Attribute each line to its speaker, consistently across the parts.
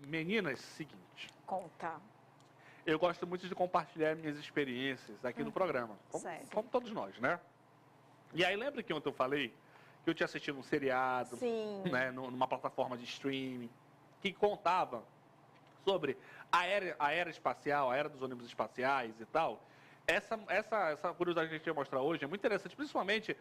Speaker 1: Meninas, seguinte.
Speaker 2: Conta.
Speaker 1: Eu gosto muito de compartilhar minhas experiências aqui no programa. Como todos nós, né? E aí, lembra que ontem eu falei que eu tinha assistido um seriado, né, numa plataforma de streaming, que contava sobre a era espacial, a era dos ônibus espaciais e tal. Essa curiosidade que a gente vai mostrar hoje é muito interessante, principalmente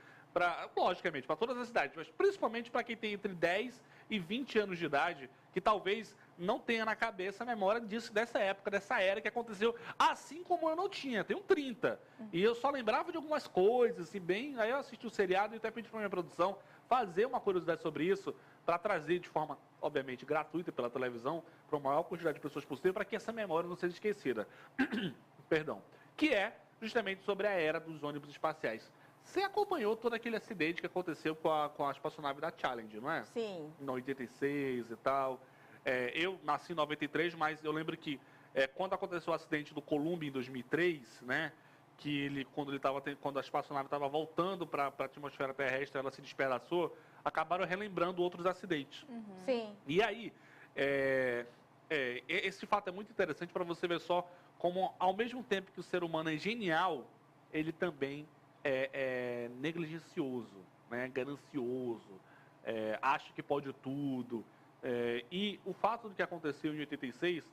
Speaker 1: logicamente, para todas as idades, mas principalmente para quem tem entre 10 e 20 anos de idade, que talvez não tenha na cabeça a memória dessa época, dessa era que aconteceu, assim como eu não tinha, tenho 30. E eu só lembrava de algumas coisas, assim, aí eu assisti o seriado e até pedi para minha produção fazer uma curiosidade sobre isso, para trazer de forma, obviamente, gratuita pela televisão, para a maior quantidade de pessoas possível, para que essa memória não seja esquecida. Perdão. Que é justamente sobre a era dos ônibus espaciais. Você acompanhou todo aquele acidente que aconteceu com a espaçonave da Challenger, não é?
Speaker 2: Sim.
Speaker 1: Em 86 e tal. Eu nasci em 93, mas eu lembro que quando aconteceu o acidente do Columbia em 2003, né? Que quando a espaçonave estava voltando para a atmosfera terrestre, ela se despedaçou, acabaram relembrando outros acidentes.
Speaker 2: Sim.
Speaker 1: E aí, esse fato é muito interessante para você ver só como, ao mesmo tempo que o ser humano é genial, ele também é negligencioso, né? Ganancioso, acha que pode tudo. E o fato do que aconteceu em 86,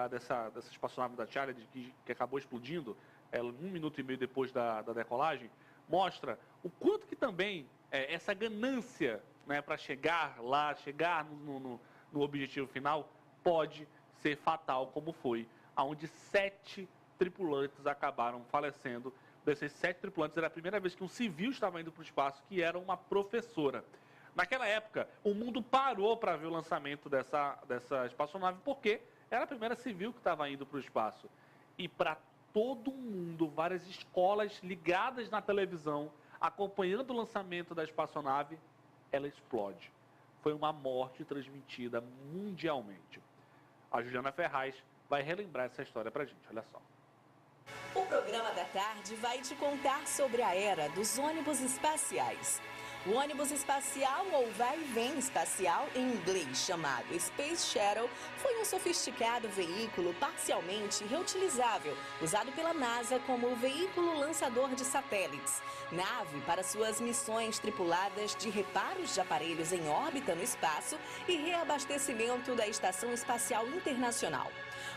Speaker 1: dessa espaçonave da Challenger, que acabou explodindo, ela 1 minuto e meio depois da decolagem, mostra o quanto que também essa ganância, né, para chegar lá, chegar no objetivo final, pode ser fatal, como foi, onde 7 tripulantes acabaram falecendo. Desses 7 tripulantes, era a primeira vez que um civil estava indo para o espaço, que era uma professora. Naquela época, o mundo parou para ver o lançamento dessa espaçonave, porque era a primeira civil que estava indo para o espaço. E para todo mundo, várias escolas ligadas na televisão, acompanhando o lançamento da espaçonave, ela explode. Foi uma morte transmitida mundialmente. A Juliana Ferraz vai relembrar essa história pra gente, olha só.
Speaker 3: O programa da tarde vai te contar sobre a era dos ônibus espaciais. O ônibus espacial, ou vai-vem espacial, em inglês chamado Space Shuttle, foi um sofisticado veículo parcialmente reutilizável, usado pela NASA como veículo lançador de satélites, nave para suas missões tripuladas de reparos de aparelhos em órbita no espaço e reabastecimento da Estação Espacial Internacional.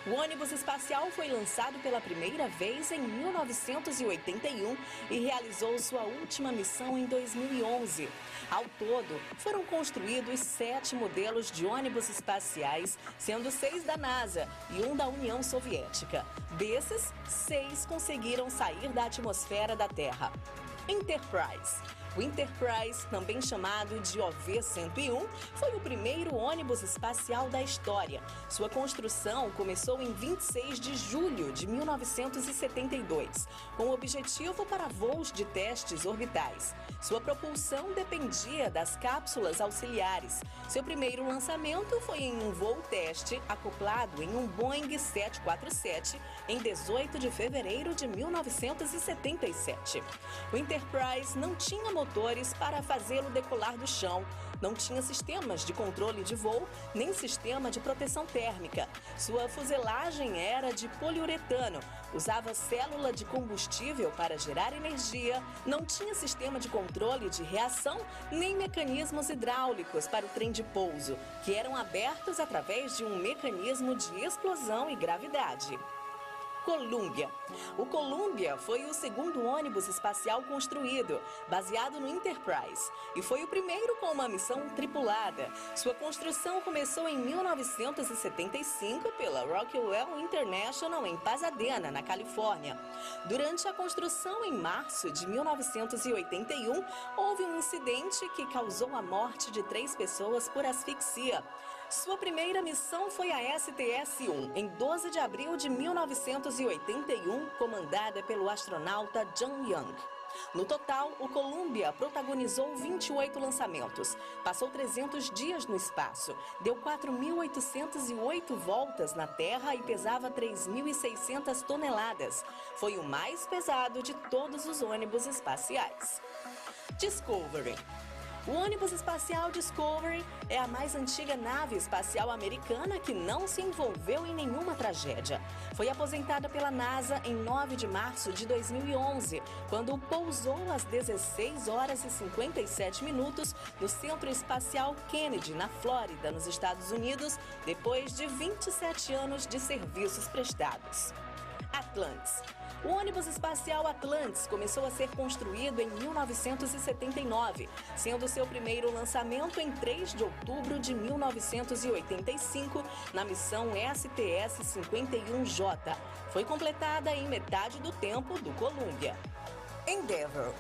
Speaker 3: O ônibus espacial foi lançado pela primeira vez em 1981 e realizou sua última missão em 2011. Ao todo, foram construídos 7 modelos de ônibus espaciais, sendo 6 da NASA e 1 da União Soviética. Desses, 6 conseguiram sair da atmosfera da Terra. Enterprise. O Enterprise, também chamado de OV-101, foi o primeiro ônibus espacial da história. Sua construção começou em 26 de julho de 1972, com o objetivo para voos de testes orbitais. Sua propulsão dependia das cápsulas auxiliares. Seu primeiro lançamento foi em um voo teste acoplado em um Boeing 747 em 18 de fevereiro de 1977. O Enterprise não tinha motores para fazê-lo decolar do chão. Não tinha sistemas de controle de voo, nem sistema de proteção térmica. Sua fuselagem era de poliuretano, usava célula de combustível para gerar energia, não tinha sistema de controle de reação, nem mecanismos hidráulicos para o trem de pouso, que eram abertos através de um mecanismo de explosão e gravidade. Columbia. O Columbia foi o segundo ônibus espacial construído, baseado no Enterprise, e foi o primeiro com uma missão tripulada. Sua construção começou em 1975 pela Rockwell International em Pasadena, na Califórnia. Durante a construção, em março de 1981, houve um incidente que causou a morte de 3 pessoas por asfixia. Sua primeira missão foi a STS-1, em 12 de abril de 1981, comandada pelo astronauta John Young. No total, o Columbia protagonizou 28 lançamentos, passou 300 dias no espaço, deu 4.808 voltas na Terra e pesava 3.600 toneladas. Foi o mais pesado de todos os ônibus espaciais. Discovery. O ônibus espacial Discovery é a mais antiga nave espacial americana que não se envolveu em nenhuma tragédia. Foi aposentada pela NASA em 9 de março de 2011, quando pousou às 16 horas e 57 minutos no Centro Espacial Kennedy, na Flórida, nos Estados Unidos, depois de 27 anos de serviços prestados. Atlantis. O ônibus espacial Atlantis começou a ser construído em 1979, sendo seu primeiro lançamento em 3 de outubro de 1985, na missão STS-51J. Foi completada em metade do tempo do Columbia. Endeavour.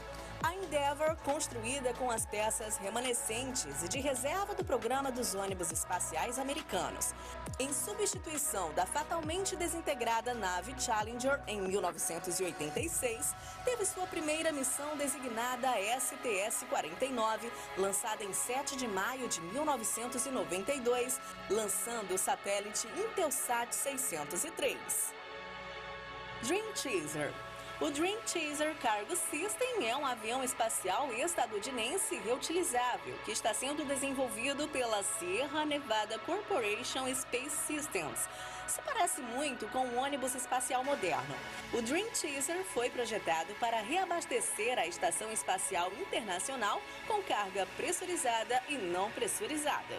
Speaker 3: A Endeavour, construída com as peças remanescentes e de reserva do programa dos ônibus espaciais americanos, em substituição da fatalmente desintegrada nave Challenger em 1986, teve sua primeira missão designada STS-49, lançada em 7 de maio de 1992, lançando o satélite Intelsat 603. Dream Chaser. O Dream Chaser Cargo System é um avião espacial estadunidense reutilizável que está sendo desenvolvido pela Sierra Nevada Corporation Space Systems. Se parece muito com um ônibus espacial moderno. O Dream Chaser foi projetado para reabastecer a Estação Espacial Internacional com carga pressurizada e não pressurizada.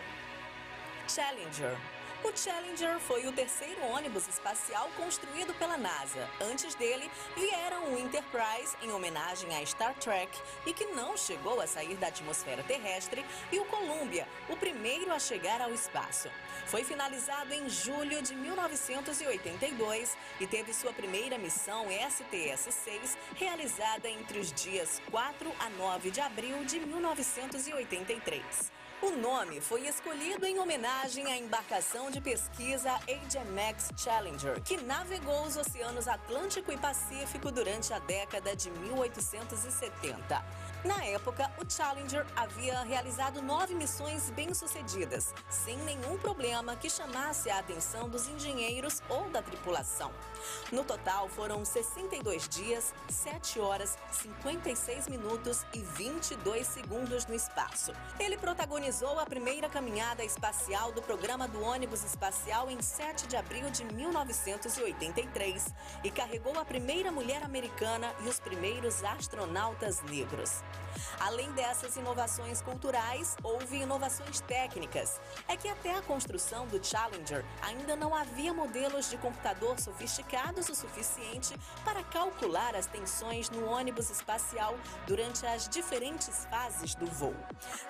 Speaker 3: Challenger. O Challenger foi o terceiro ônibus espacial construído pela NASA. Antes dele, vieram o Enterprise, em homenagem a Star Trek, e que não chegou a sair da atmosfera terrestre, e o Columbia, o primeiro a chegar ao espaço. Foi finalizado em julho de 1982 e teve sua primeira missão STS-6 realizada entre os dias 4 a 9 de abril de 1983. O nome foi escolhido em homenagem à embarcação de pesquisa HMX Challenger, que navegou os oceanos Atlântico e Pacífico durante a década de 1870. Na época, o Challenger havia realizado 9 missões bem-sucedidas, sem nenhum problema que chamasse a atenção dos engenheiros ou da tripulação. No total, foram 62 dias, 7 horas, 56 minutos e 22 segundos no espaço. Ele protagonizou a primeira caminhada espacial do programa do ônibus espacial em 7 de abril de 1983 e carregou a primeira mulher americana e os primeiros astronautas negros. Além dessas inovações culturais, houve inovações técnicas. É que até a construção do Challenger ainda não havia modelos de computador sofisticados o suficiente para calcular as tensões no ônibus espacial durante as diferentes fases do voo.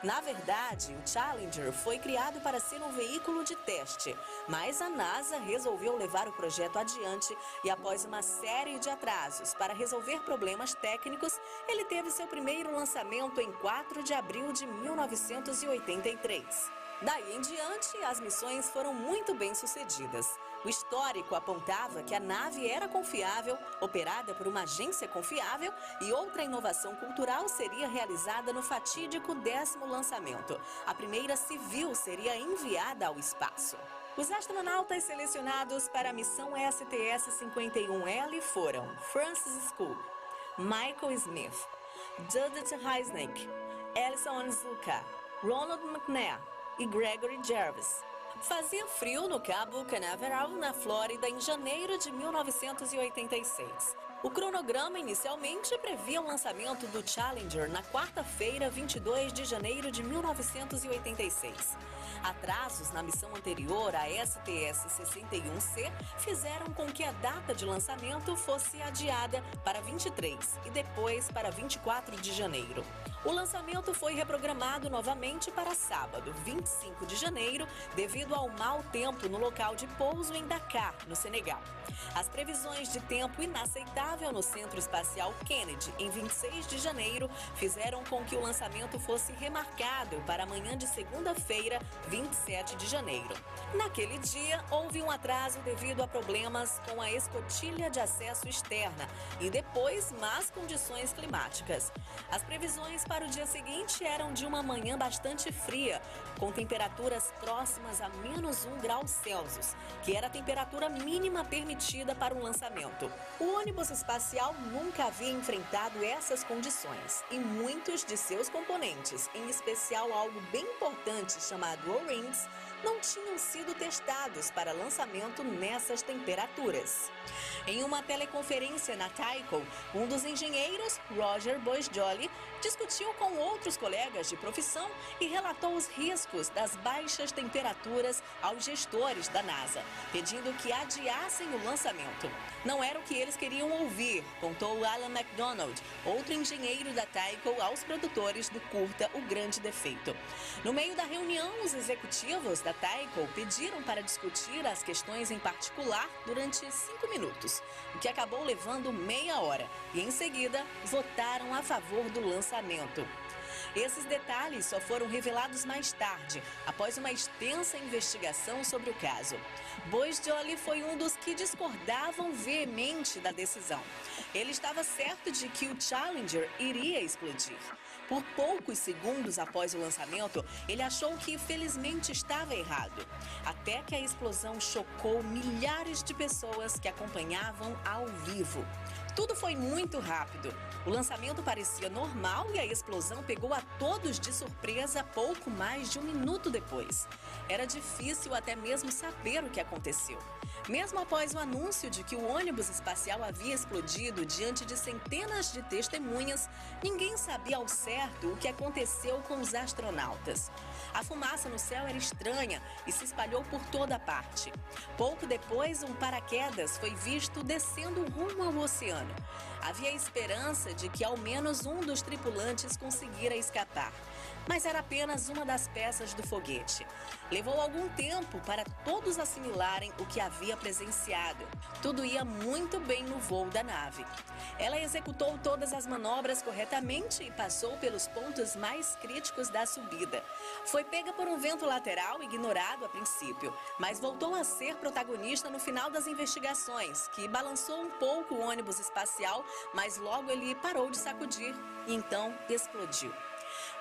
Speaker 3: Na verdade, o Challenger foi criado para ser um veículo de teste, mas a NASA resolveu levar o projeto adiante e, após uma série de atrasos para resolver problemas técnicos, ele teve seu primeiro lançamento em 4 de abril de 1983. Daí em diante, as missões foram muito bem sucedidas. O histórico apontava que a nave era confiável, operada por uma agência confiável, e outra inovação cultural seria realizada no fatídico 10º lançamento. A primeira civil seria enviada ao espaço. Os astronautas selecionados para a missão STS-51L foram Francis Scoop, Michael Smith, Judith Heisnick, Ellison Onizuka, Ronald McNair e Gregory Jarvis. Fazia frio no Cabo Canaveral, na Flórida, em janeiro de 1986. O cronograma inicialmente previa o lançamento do Challenger na quarta-feira, 22 de janeiro de 1986. Atrasos na missão anterior, a STS-61C, fizeram com que a data de lançamento fosse adiada para 23 e depois para 24 de janeiro. O lançamento foi reprogramado novamente para sábado, 25 de janeiro, devido ao mau tempo no local de pouso em Dakar, no Senegal. As previsões de tempo inaceitável no Centro Espacial Kennedy, em 26 de janeiro, fizeram com que o lançamento fosse remarcado para amanhã de segunda-feira, 27 de janeiro. Naquele dia, houve um atraso devido a problemas com a escotilha de acesso externa e depois más condições climáticas. As previsões para o dia seguinte eram de uma manhã bastante fria, com temperaturas próximas a -1 grau Celsius, que era a temperatura mínima permitida para o lançamento. O ônibus espacial nunca havia enfrentado essas condições e muitos de seus componentes, em especial algo bem importante chamado O-rings, não tinham sido testados para lançamento nessas temperaturas. Em uma teleconferência na Tycho, um dos engenheiros, Roger Boisjoli, discutiu com outros colegas de profissão e relatou os riscos das baixas temperaturas aos gestores da NASA, pedindo que adiassem o lançamento. Não era o que eles queriam ouvir, contou Alan MacDonald, outro engenheiro da Tycho, aos produtores do curta O Grande Defeito. No meio da reunião, os executivos da Tycho pediram para discutir as questões em particular durante 5 minutos, o que acabou levando meia hora, e em seguida votaram a favor do lançamento. Esses detalhes só foram revelados mais tarde, após uma extensa investigação sobre o caso. Boisjoli foi um dos que discordavam veemente da decisão. Ele estava certo de que o Challenger iria explodir. Por poucos segundos após o lançamento, ele achou que felizmente estava errado. Até que a explosão chocou milhares de pessoas que acompanhavam ao vivo. Tudo foi muito rápido. O lançamento parecia normal e a explosão pegou a todos de surpresa pouco mais de 1 minuto depois. Era difícil até mesmo saber o que aconteceu. Mesmo após o anúncio de que o ônibus espacial havia explodido diante de centenas de testemunhas, ninguém sabia ao certo o que aconteceu com os astronautas. A fumaça no céu era estranha e se espalhou por toda parte. Pouco depois, um paraquedas foi visto descendo rumo ao oceano. Havia esperança de que ao menos um dos tripulantes conseguira escapar. Mas era apenas uma das peças do foguete. Levou algum tempo para todos assimilarem o que havia presenciado. Tudo ia muito bem no voo da nave. Ela executou todas as manobras corretamente e passou pelos pontos mais críticos da subida. Foi pega por um vento lateral ignorado a princípio, mas voltou a ser protagonista no final das investigações, que balançou um pouco o ônibus espacial, mas logo ele parou de sacudir e então explodiu.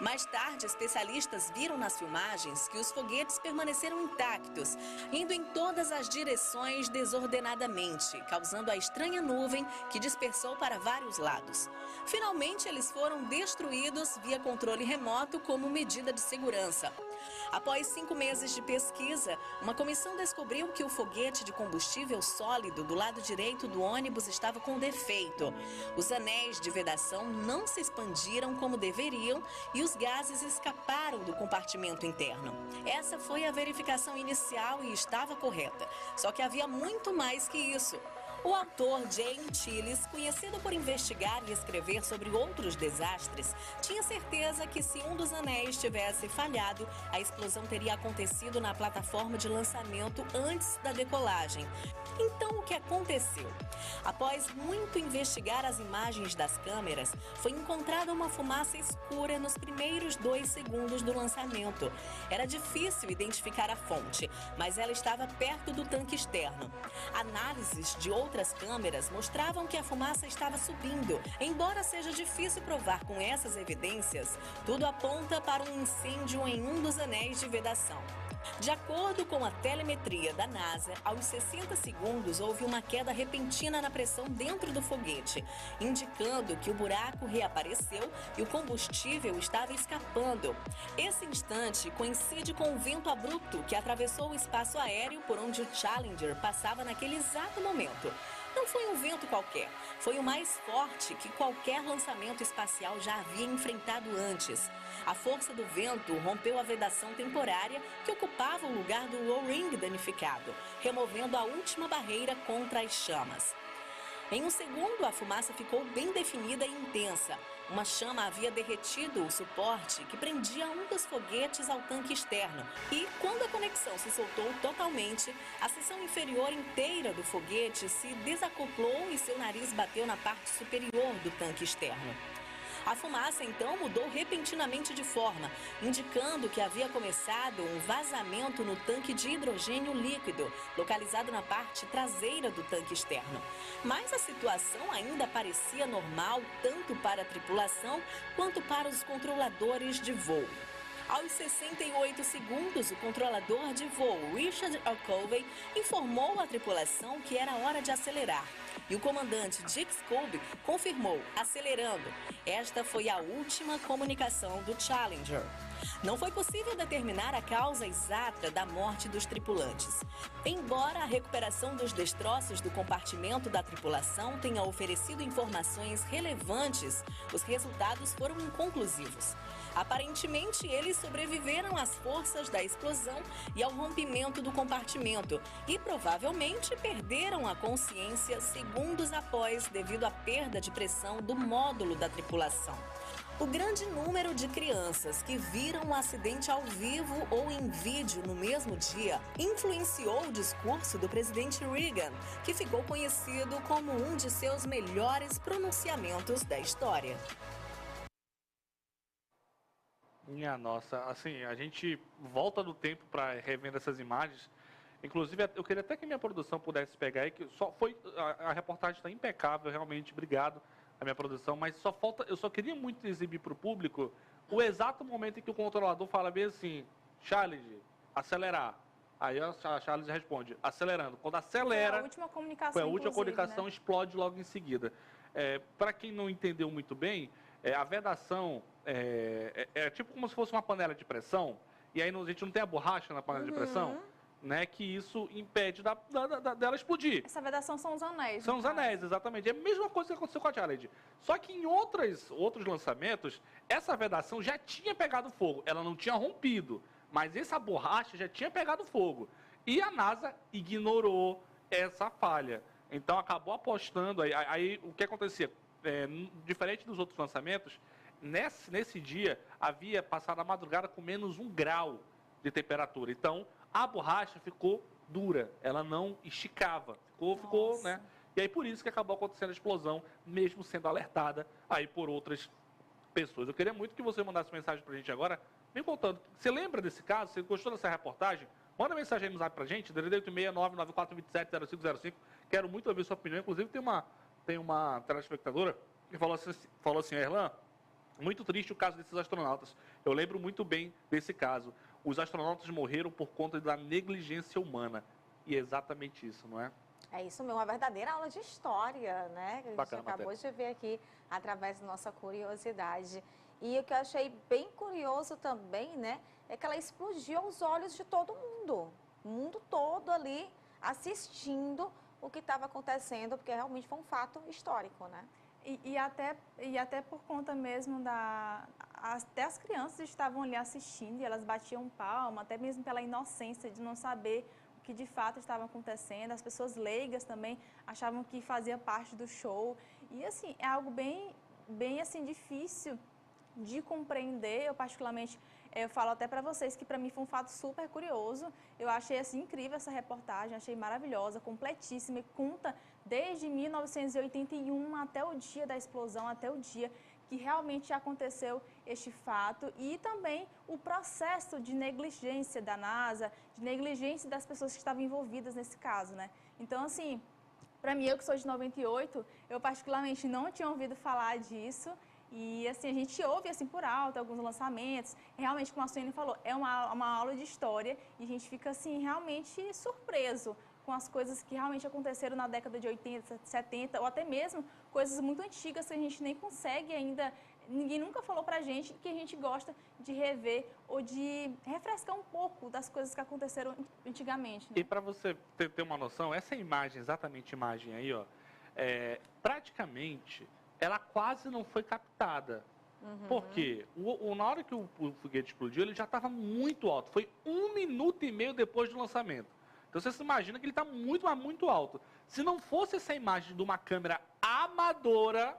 Speaker 3: Mais tarde, especialistas viram nas filmagens que os foguetes permaneceram intactos, indo em todas as direções desordenadamente, causando a estranha nuvem que dispersou para vários lados. Finalmente, eles foram destruídos via controle remoto como medida de segurança. Após 5 meses de pesquisa, uma comissão descobriu que o foguete de combustível sólido do lado direito do ônibus estava com defeito. Os anéis de vedação não se expandiram como deveriam e os gases escaparam do compartimento interno. Essa foi a verificação inicial e estava correta. Só que havia muito mais que isso. O autor Jane Chiles, conhecido por investigar e escrever sobre outros desastres, tinha certeza que se um dos anéis tivesse falhado, a explosão teria acontecido na plataforma de lançamento antes da decolagem. Então, o que aconteceu? Após muito investigar as imagens das câmeras, foi encontrada uma fumaça escura nos primeiros 2 segundos do lançamento. Era difícil identificar a fonte, mas ela estava perto do tanque externo. Análises de outras câmeras mostravam que a fumaça estava subindo. Embora seja difícil provar com essas evidências, tudo aponta para um incêndio em um dos anéis de vedação. De acordo com a telemetria da NASA, aos 60 segundos houve uma queda repentina na pressão dentro do foguete, indicando que o buraco reapareceu e o combustível estava escapando. Esse instante coincide com o vento abrupto que atravessou o espaço aéreo por onde o Challenger passava naquele exato momento. Não foi um vento qualquer, foi o mais forte que qualquer lançamento espacial já havia enfrentado antes. A força do vento rompeu a vedação temporária que ocupava o lugar do O-ring danificado, removendo a última barreira contra as chamas. Em um segundo, a fumaça ficou bem definida e intensa. Uma chama havia derretido o suporte que prendia um dos foguetes ao tanque externo. E, quando a conexão se soltou totalmente, a seção inferior inteira do foguete se desacoplou e seu nariz bateu na parte superior do tanque externo. A fumaça, então, mudou repentinamente de forma, indicando que havia começado um vazamento no tanque de hidrogênio líquido, localizado na parte traseira do tanque externo. Mas a situação ainda parecia normal tanto para a tripulação quanto para os controladores de voo. Aos 68 segundos, o controlador de voo Richard O'Covey informou à tripulação que era hora de acelerar. E o comandante Dick Scobie confirmou, acelerando. Esta foi a última comunicação do Challenger. Não foi possível determinar a causa exata da morte dos tripulantes. Embora a recuperação dos destroços do compartimento da tripulação tenha oferecido informações relevantes, os resultados foram inconclusivos. Aparentemente, eles sobreviveram às forças da explosão e ao rompimento do compartimento e provavelmente perderam a consciência segundos após devido à perda de pressão do módulo da tripulação. O grande número de crianças que viram o acidente ao vivo ou em vídeo no mesmo dia influenciou o discurso do presidente Reagan, que ficou conhecido como um de seus melhores pronunciamentos da história.
Speaker 1: Minha nossa, assim, a gente volta no tempo para revendo essas imagens. Inclusive, eu queria até que minha produção pudesse pegar aí, que só foi, a reportagem está impecável, realmente, obrigado a minha produção, mas só falta, eu só queria muito exibir para o público o exato momento em que o controlador fala bem assim, Charles, acelerar. Aí a Charles responde, acelerando. Quando acelera,
Speaker 2: foi a última comunicação,
Speaker 1: foi a última comunicação, né? Explode logo em seguida. Para quem não entendeu muito bem, a vedação é tipo como se fosse uma panela de pressão, e aí a gente não tem a borracha na panela de pressão, né, que isso impede dela explodir.
Speaker 2: Essa vedação são os anéis.
Speaker 1: São os anéis, exatamente. É a mesma coisa que aconteceu com a Challenge. Só que em outros lançamentos, essa vedação já tinha pegado fogo. Ela não tinha rompido, mas essa borracha já tinha pegado fogo. E a NASA ignorou essa falha. Então acabou apostando. Aí o que acontecia? Diferente dos outros lançamentos, nesse dia havia passado a madrugada com menos 1 grau de temperatura. Então a borracha ficou dura, ela não esticava, ficou, né? E aí por isso que acabou acontecendo a explosão, mesmo sendo alertada aí por outras pessoas. Eu queria muito que você mandasse mensagem pra gente agora, me contando. Você lembra desse caso? Você gostou dessa reportagem? Manda mensagem aí no zap pra gente, 869-9427-0505. Quero muito ouvir sua opinião. Inclusive tem uma telespectadora que falou assim, Erlan, muito triste o caso desses astronautas. Eu lembro muito bem desse caso. Os astronautas morreram por conta da negligência humana. E é exatamente isso, não é?
Speaker 4: É isso mesmo, uma verdadeira aula de história, né? Que a gente
Speaker 1: Bacana,
Speaker 4: acabou de ver aqui através da nossa curiosidade. E o que eu achei bem curioso também, né? É que ela explodiu aos olhos de todo mundo. O mundo todo ali assistindo o que estava acontecendo, porque realmente foi um fato histórico, né?
Speaker 2: E até por conta mesmo até as crianças estavam ali assistindo e elas batiam palma, até mesmo pela inocência de não saber o que de fato estava acontecendo. As pessoas leigas também achavam que fazia parte do show. E assim, é algo bem assim, difícil de compreender. Eu particularmente, eu falo até para vocês que para mim foi um fato super curioso. Eu achei assim incrível essa reportagem, achei maravilhosa, completíssima e conta desde 1981 até o dia da explosão, até o dia que realmente aconteceu este fato e também o processo de negligência da NASA, de negligência das pessoas que estavam envolvidas nesse caso, né? Então, assim, para mim, eu que sou de 98, eu particularmente não tinha ouvido falar disso. E, assim, a gente ouve, assim, por alto, alguns lançamentos. Realmente, como a Suene falou, é uma aula de história e a gente fica, assim, realmente surpreso com as coisas que realmente aconteceram na década de 80, 70, ou até mesmo coisas muito antigas que a gente nem consegue ainda, ninguém nunca falou pra gente que a gente gosta de rever ou de refrescar um pouco das coisas que aconteceram antigamente, né?
Speaker 1: E para você ter uma noção, essa imagem, exatamente a imagem aí, ó, praticamente, ela quase não foi captada. Por quê? Na hora que o foguete explodiu, ele já estava muito alto. Foi 1 minuto e meio depois do lançamento. Então você se imagina que ele está muito, mas muito alto. Se não fosse essa imagem de uma câmera amadora,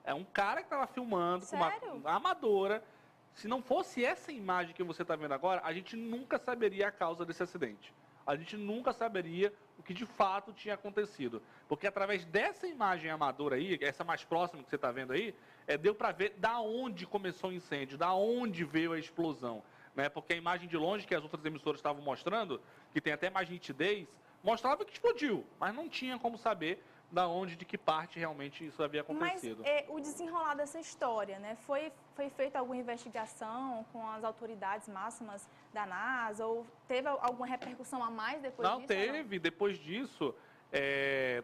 Speaker 1: é um cara que estava filmando com uma amadora. Se não fosse essa imagem que você está vendo agora, a gente nunca saberia a causa desse acidente. A gente nunca saberia o que de fato tinha acontecido. Porque através dessa imagem amadora aí, essa mais próxima que você está vendo aí, deu para ver da onde começou o incêndio, da onde veio a explosão. Né? Porque a imagem de longe que as outras emissoras estavam mostrando, que tem até mais nitidez, mostrava que explodiu, mas não tinha como saber de que parte realmente isso havia acontecido.
Speaker 2: Mas o desenrolar dessa história, né? Foi feita alguma investigação com as autoridades máximas da NASA? Ou teve alguma repercussão a mais depois disso?
Speaker 1: Não teve. Depois disso,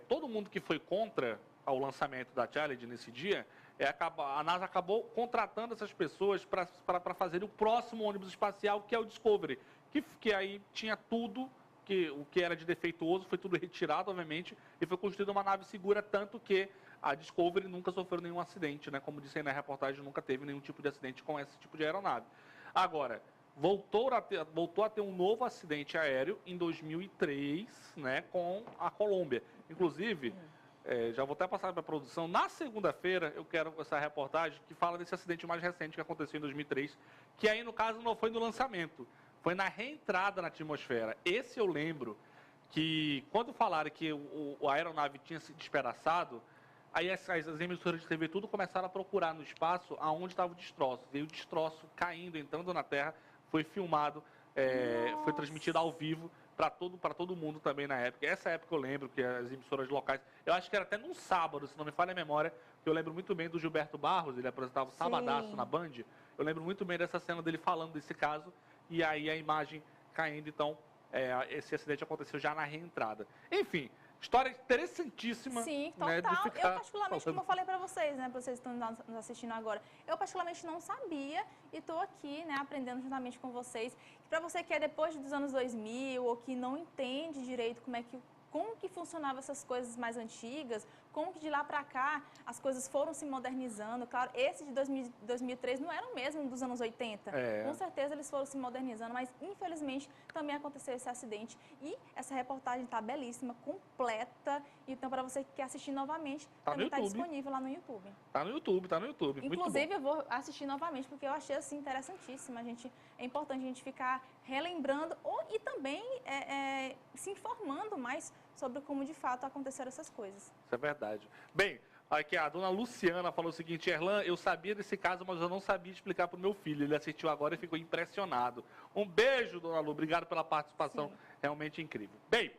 Speaker 1: todo mundo que foi contra o lançamento da Challenger nesse dia, a NASA acabou contratando essas pessoas para fazer o próximo ônibus espacial, que é o Discovery, que aí tinha tudo. O que era de defeituoso foi tudo retirado, obviamente, e foi construída uma nave segura, tanto que a Discovery nunca sofreu nenhum acidente, né? Como disse aí na reportagem, nunca teve nenhum tipo de acidente com esse tipo de aeronave. Agora, voltou a ter um novo acidente aéreo em 2003, né, com a Colômbia. Inclusive, já vou até passar para a produção, na segunda-feira eu quero essa reportagem que fala desse acidente mais recente que aconteceu em 2003, que aí, no caso, não foi no lançamento. Foi na reentrada na atmosfera. Esse eu lembro que, quando falaram que a aeronave tinha se despedaçado, aí as emissoras de TV tudo começaram a procurar no espaço aonde estava o destroço. E o destroço caindo, entrando na Terra, foi filmado, foi transmitido ao vivo para todo mundo também na época. Essa época eu lembro que as emissoras locais, eu acho que era até num sábado, se não me falha a memória, que eu lembro muito bem do Gilberto Barros, ele apresentava o Sabadaço na Band. Eu lembro muito bem dessa cena dele falando desse caso. E aí a imagem caindo, então, esse acidente aconteceu já na reentrada. Enfim, história interessantíssima.
Speaker 2: Sim, total.
Speaker 1: Né,
Speaker 2: Eu particularmente, como eu falei para vocês, né, para vocês que estão nos assistindo agora, eu particularmente não sabia e estou aqui, né, aprendendo juntamente com vocês. Para você que é depois dos anos 2000 ou que não entende direito como que funcionavam essas coisas mais antigas, como que de lá para cá as coisas foram se modernizando. Claro, esse de 2003 não era o mesmo dos anos 80. Com certeza eles foram se modernizando, mas infelizmente também aconteceu esse acidente. E essa reportagem está belíssima, completa. Então, para você que quer assistir novamente, também está disponível lá no YouTube.
Speaker 1: Tá no YouTube.
Speaker 2: Inclusive, eu vou assistir novamente, porque eu achei assim interessantíssima. É importante a gente ficar relembrando e também se informando mais sobre como de fato aconteceram essas coisas.
Speaker 1: Isso é verdade. Bem, aqui a dona Luciana falou o seguinte: Erlan, eu sabia desse caso, mas eu não sabia explicar para o meu filho. Ele assistiu agora e ficou impressionado. Um beijo, dona Lu. Obrigado pela participação. Sim. Realmente incrível. Bem,